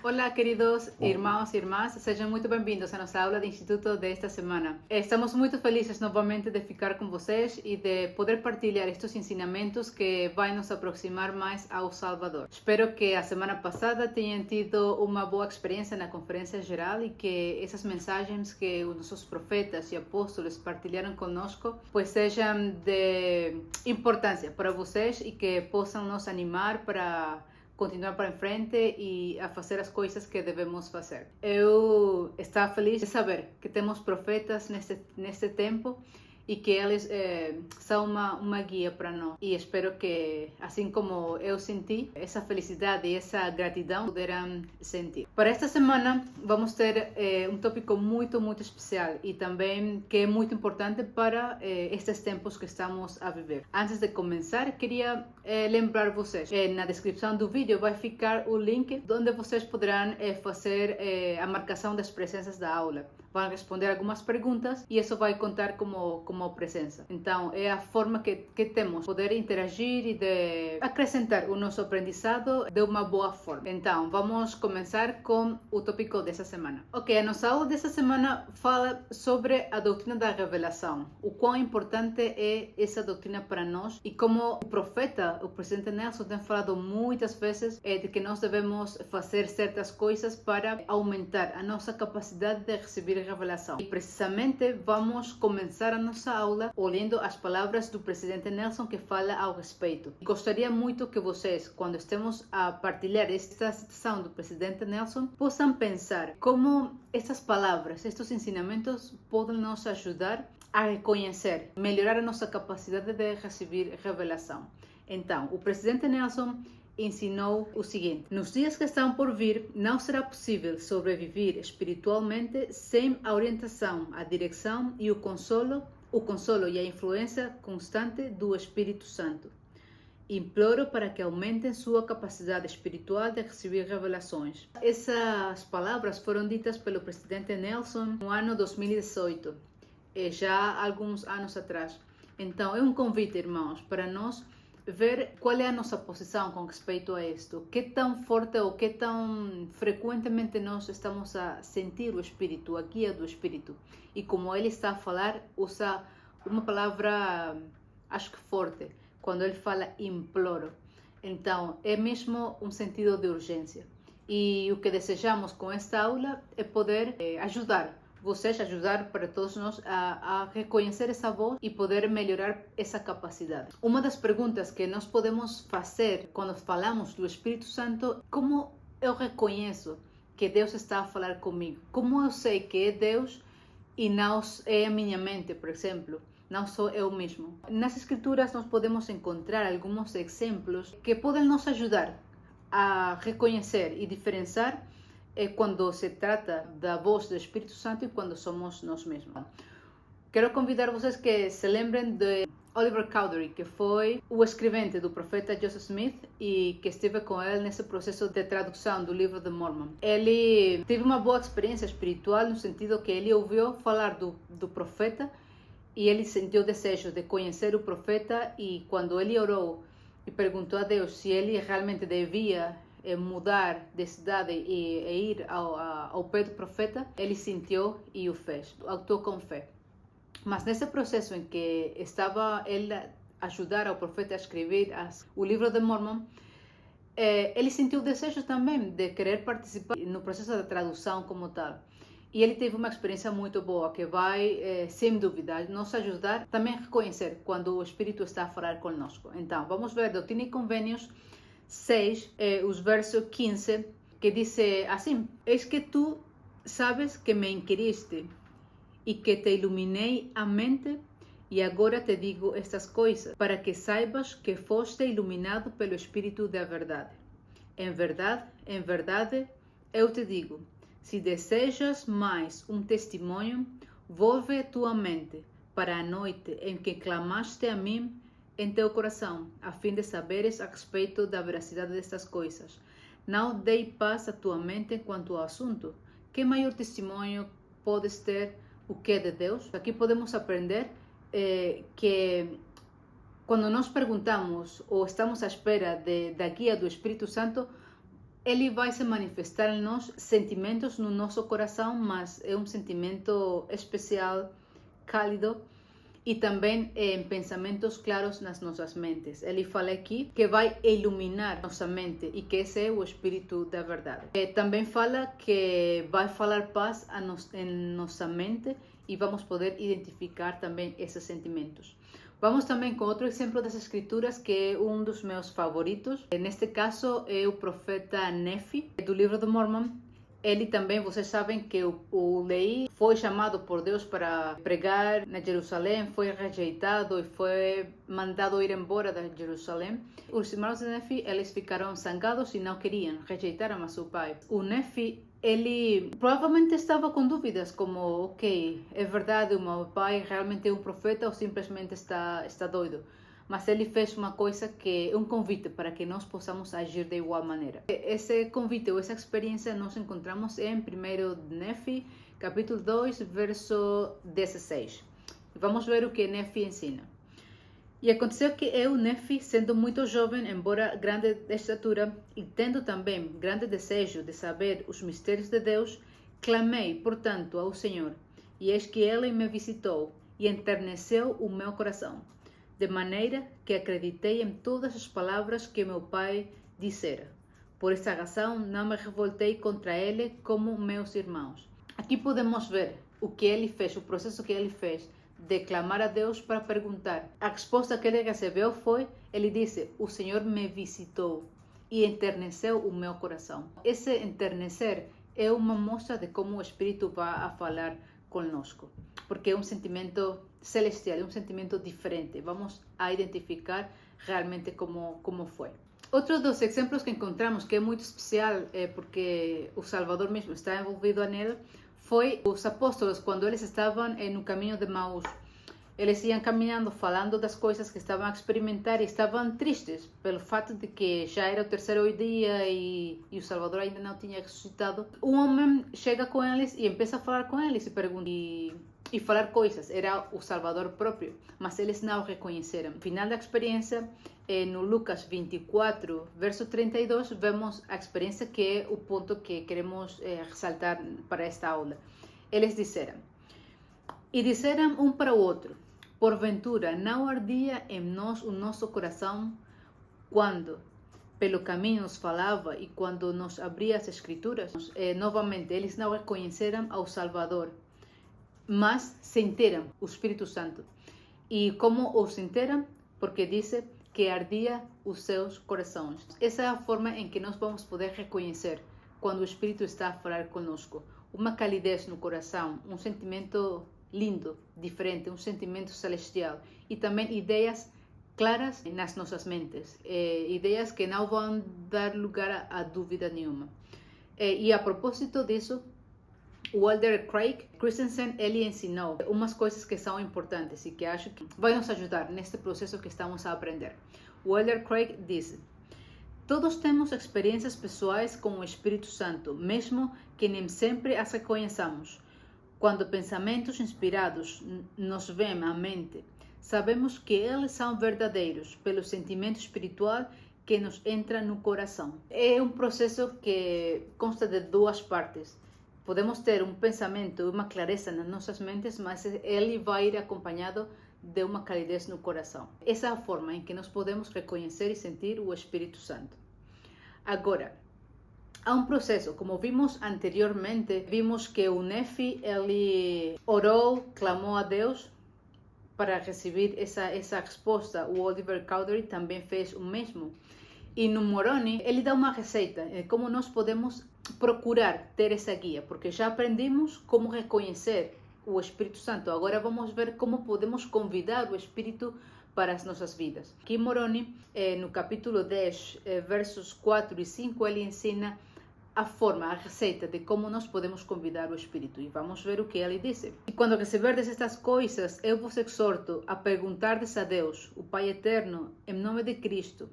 Olá, queridos irmãos e irmãs, sejam muito bem-vindos à nossa aula de Instituto desta semana. Estamos muito felizes novamente de ficar com vocês e de poder partilhar estes ensinamentos que vai nos aproximar mais ao Salvador. Espero que a semana passada tenham tido uma boa experiência na conferência geral e que essas mensagens que os nossos profetas e apóstolos partilharam conosco pois sejam de importância para vocês e que possam nos animar para continuar para frente e a fazer as coisas que devemos fazer. Eu estava feliz de saber que temos profetas neste tempo e que eles são uma guia para nós. E espero que, assim como eu senti, essa felicidade e essa gratidão poderão sentir. Para esta semana, vamos ter um tópico muito especial e também que é muito importante para estes tempos que estamos a viver. Antes de começar, queria lembrar vocês, na descrição do vídeo vai ficar o link onde vocês poderão fazer a marcação das presenças da aula. Vão responder algumas perguntas e isso vai contar como presença. Então, é a forma que temos de poder interagir e de acrescentar o nosso aprendizado de uma boa forma. Então, vamos começar com o tópico dessa semana. Ok, a nossa aula dessa semana fala sobre a doutrina da revelação. O quão importante é essa doutrina para nós e como o profeta, o presidente Nelson, tem falado muitas vezes de que nós devemos fazer certas coisas para aumentar a nossa capacidade de receber revelação. E precisamente vamos começar a nossa aula olhando as palavras do presidente Nelson que fala ao respeito. Gostaria muito que vocês, quando estemos a partilhar esta citação do presidente Nelson, possam pensar como estas palavras, estes ensinamentos podem nos ajudar a reconhecer, melhorar a nossa capacidade de receber revelação. Então, o presidente Nelson ensinou o seguinte: nos dias que estão por vir, não será possível sobreviver espiritualmente sem a orientação, a direção e o consolo e a influência constante do Espírito Santo. Imploro para que aumentem sua capacidade espiritual de receber revelações. Essas palavras foram ditas pelo presidente Nelson no ano 2018, já há alguns anos atrás. Então, é um convite, irmãos, para nós ver qual é a nossa posição com respeito a isto, que tão forte ou que tão frequentemente nós estamos a sentir o Espírito, a guia do Espírito. E como ele está a falar, usa uma palavra, acho que forte, quando ele fala imploro. Então, é mesmo um sentido de urgência. E o que desejamos com esta aula é poder ajudar para todos nós a reconhecer essa voz e poder melhorar essa capacidade. Uma das perguntas que nós podemos fazer quando falamos do Espírito Santo: como eu reconheço que Deus está a falar comigo? Como eu sei que é Deus e não é a minha mente, por exemplo? Não sou eu mesmo. Nas Escrituras nós podemos encontrar alguns exemplos que podem nos ajudar a reconhecer e diferenciar quando se trata da voz do Espírito Santo e quando somos nós mesmos. Quero convidar vocês que se lembrem de Oliver Cowdery, que foi o escrevente do profeta Joseph Smith e que esteve com ele nesse processo de tradução do livro de Mormon. Ele teve uma boa experiência espiritual no sentido que ele ouviu falar do profeta e ele sentiu o desejo de conhecer o profeta, e quando ele orou e perguntou a Deus se ele realmente devia mudar de cidade e ir ao pé do profeta, ele sentiu e o fez, actuou com fé. Mas nesse processo em que estava ele a ajudar ao profeta a escrever o livro de Mormon, ele sentiu o desejo também de querer participar no processo da tradução como tal. E ele teve uma experiência muito boa que vai, sem dúvida, nos ajudar também a reconhecer quando o Espírito está a falar conosco. Então, vamos ver Doutrina e Convênios 6, os versos 15, que diz assim: eis que tu sabes que me inquiriste e que te iluminei a mente, e agora te digo estas coisas, para que saibas que foste iluminado pelo Espírito da verdade. Em verdade, eu te digo, se desejas mais um testemunho, volve tua mente para a noite em que clamaste a mim em teu coração, a fim de saberes a respeito da veracidade destas coisas. Não dei paz à tua mente quanto ao assunto. Que maior testemunho podes ter o que é de Deus? Aqui podemos aprender que quando nós perguntamos ou estamos à espera da guia do Espírito Santo, ele vai se manifestar em nós sentimentos no nosso coração, mas é um sentimento especial, cálido, e também em pensamentos claros nas nossas mentes. Ele fala aqui que vai iluminar nossa mente e que esse é o Espírito da verdade. Também fala que vai falar paz em nossa mente e vamos poder identificar também esses sentimentos. Vamos também com outro exemplo das Escrituras, que é um dos meus favoritos. Neste caso é o profeta Nefi, do livro do Mormon. Ele também, vocês sabem que o Leí foi chamado por Deus para pregar na Jerusalém, foi rejeitado e foi mandado ir embora da Jerusalém. Os irmãos de Nefi, eles ficaram zangados e não queriam, rejeitaram a seu pai. O Nefi, ele provavelmente estava com dúvidas, como, ok, é verdade, o meu pai realmente é um profeta ou simplesmente está doido? Mas ele fez uma coisa que é um convite para que nós possamos agir de igual maneira. Esse convite ou essa experiência nós encontramos em 1 Nefi, capítulo 2, verso 16. Vamos ver o que Nefi ensina. E aconteceu que eu, Nefi, sendo muito jovem, embora grande de estatura, e tendo também grande desejo de saber os mistérios de Deus, clamei, portanto, ao Senhor, e eis que Ele me visitou e enterneceu o meu coração, de maneira que acreditei em todas as palavras que meu pai dissera. Por essa razão, não me revoltei contra ele como meus irmãos. Aqui podemos ver o que ele fez, o processo que ele fez de clamar a Deus para perguntar. A resposta que ele recebeu foi, ele disse, o Senhor me visitou e enterneceu o meu coração. Esse enternecer é uma mostra de como o Espírito vai a falar conosco, porque é um sentimento celestial, é um sentimento diferente. Vamos a identificar realmente como foi. Outro dos exemplos que encontramos, que é muito especial, porque o Salvador mesmo está envolvido nele, foi os apóstolos, quando eles estavam no caminho de Maús. Eles iam caminhando, falando das coisas que estavam a experimentar e estavam tristes pelo fato de que já era o terceiro dia e o Salvador ainda não tinha ressuscitado. Um homem chega com eles e começa a falar com eles e pergunta e falar coisas. Era o Salvador próprio, mas eles não o reconheceram. No final da experiência, no Lucas 24, verso 32, vemos a experiência que é o ponto que queremos ressaltar para esta aula. Eles disseram, e disseram um para o outro, porventura não ardia em nós o nosso coração quando pelo caminho nos falava e quando nos abria as Escrituras? Novamente, eles não reconheceram ao Salvador, mas sentiram o Espírito Santo. E como o sentiram? Porque diz que ardia os seus corações. Essa é a forma em que nós vamos poder reconhecer quando o Espírito está a falar conosco. Uma calidez no coração, um sentimento lindo, diferente, um sentimento celestial. E também ideias claras nas nossas mentes, ideias que não vão dar lugar a dúvida nenhuma. E a propósito disso, o Elder Craig Christensen, ele ensinou umas coisas que são importantes e que acho que vai nos ajudar neste processo que estamos a aprender. O Elder Craig disse, todos temos experiências pessoais com o Espírito Santo, mesmo que nem sempre as reconheçamos. Quando pensamentos inspirados nos vêm à mente, sabemos que eles são verdadeiros pelo sentimento espiritual que nos entra no coração. É um processo que consta de duas partes. Podemos ter um pensamento e uma clareza nas nossas mentes, mas ele vai ir acompanhado de uma calidez no coração. Essa é a forma em que nós podemos reconhecer e sentir o Espírito Santo. Agora, há um processo, como vimos anteriormente, vimos que o Nefi, ele orou, clamou a Deus para receber essa resposta. O Oliver Cowdery também fez o mesmo. E no Moroni, ele dá uma receita de como nós podemos procurar ter essa guia, porque já aprendemos como reconhecer o Espírito Santo. Agora vamos ver como podemos convidar o Espírito para as nossas vidas. Aqui em Moroni, no capítulo 10, versos 4 e 5, ele ensina a forma, a receita de como nós podemos convidar o Espírito. E vamos ver o que ele disse. E quando receberdes estas coisas, eu vos exorto a perguntardes a Deus, o Pai Eterno, em nome de Cristo,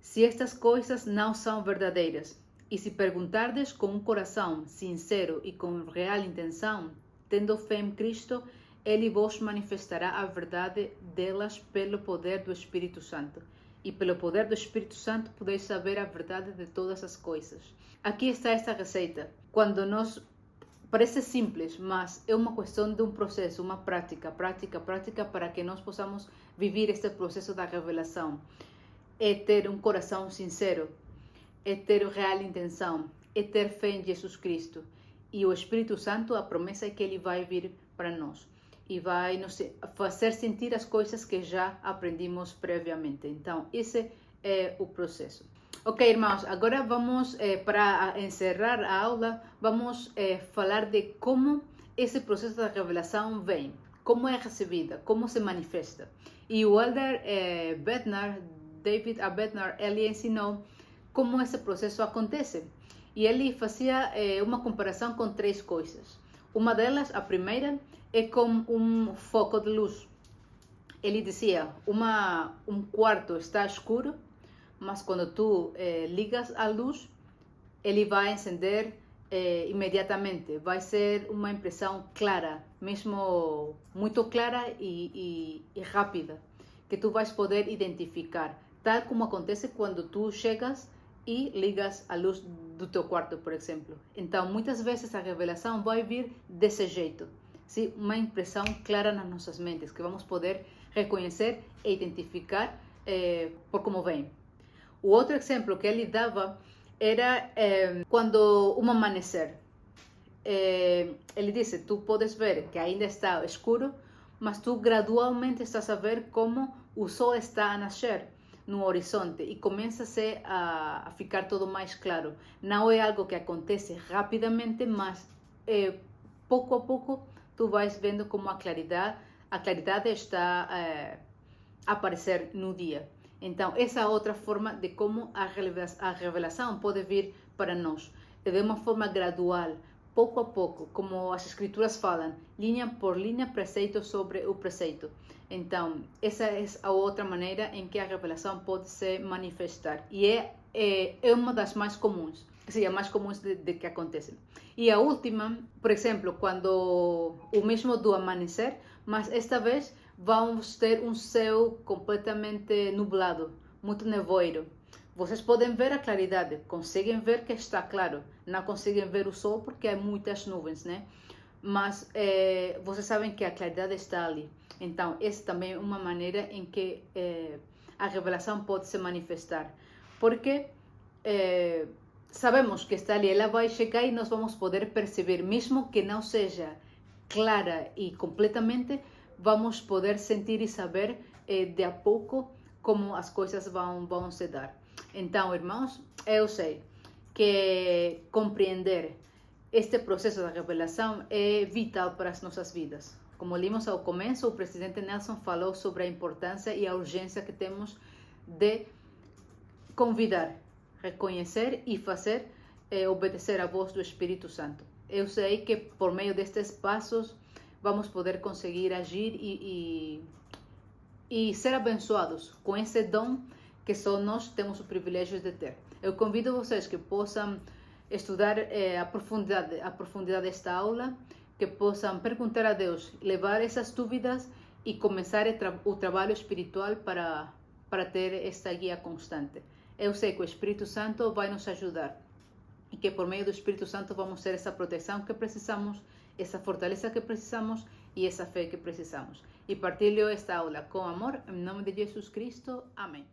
se estas coisas não são verdadeiras. E se perguntardes com um coração sincero e com real intenção, tendo fé em Cristo, Ele vos manifestará a verdade delas pelo poder do Espírito Santo. e pelo poder do Espírito Santo podeis saber a verdade de todas as coisas. Aqui está esta receita. Quando nós parece simples, mas é uma questão de um processo, uma prática, para que nós possamos viver este processo da revelação. É ter um coração sincero, é ter real intenção, é ter fé em Jesus Cristo. E o Espírito Santo, a promessa é que ele vai vir para nós e vai nos fazer sentir as coisas que já aprendimos previamente. Então, esse é o processo. Ok, irmãos, agora vamos, para encerrar a aula, vamos falar de como esse processo da revelação vem, como é recebida, como se manifesta. E o elder David A. Bednar, ele ensinou como esse processo acontece. E ele fazia uma comparação com 3 coisas. Uma delas, a primeira, é com um foco de luz. Ele dizia, um quarto está escuro, mas quando tu ligas a luz, ele vai acender imediatamente. Vai ser uma impressão clara, mesmo muito clara e rápida, que tu vais poder identificar, tal como acontece quando tu chegas e ligas a luz do teu quarto, por exemplo. Então, muitas vezes a revelação vai vir desse jeito, sim? Uma impressão clara nas nossas mentes, que vamos poder reconhecer e identificar por como vem. O outro exemplo que ele dava era quando um amanhecer. Ele disse, tu podes ver que ainda está escuro, mas tu gradualmente estás a ver como o sol está a nascer no horizonte e começa-se a ficar tudo mais claro. Não é algo que acontece rapidamente, mas pouco a pouco tu vais vendo como a claridade está a aparecer no dia. Então, essa é outra forma de como a revelação pode vir para nós. De uma forma gradual, pouco a pouco, como as escrituras falam, linha por linha, preceito sobre o preceito. Então, essa é a outra maneira em que a revelação pode se manifestar. E é uma das mais comuns, sim, as mais comuns de que acontecem. E a última, por exemplo, quando o mesmo do amanhecer, mas esta vez vamos ter um céu completamente nublado, muito nevoeiro. Vocês podem ver a claridade, conseguem ver que está claro, não conseguem ver o sol porque há muitas nuvens, né? Mas vocês sabem que a claridade está ali. Então, essa também é uma maneira em que a revelação pode se manifestar. Porque sabemos que está ali, ela vai chegar e nós vamos poder perceber, mesmo que não seja clara e completamente, vamos poder sentir e saber de a pouco como as coisas vão se dar. Então, irmãos, eu sei que compreender este processo da revelação é vital para as nossas vidas. Como vimos ao começo, o presidente Nelson falou sobre a importância e a urgência que temos de convidar, reconhecer e fazer obedecer a voz do Espírito Santo. Eu sei que por meio destes passos vamos poder conseguir agir e ser abençoados com esse dom que só nós temos o privilégio de ter. Eu convido vocês que possam estudar a profundidade desta aula, que possam perguntar a Deus, levar essas dúvidas e começar o trabalho espiritual para ter esta guia constante. Eu sei que o Espírito Santo vai nos ajudar e que por meio do Espírito Santo vamos ter essa proteção que precisamos, essa fortaleza que precisamos e essa fé que precisamos. E partilho esta aula com amor, em nome de Jesus Cristo. Amém.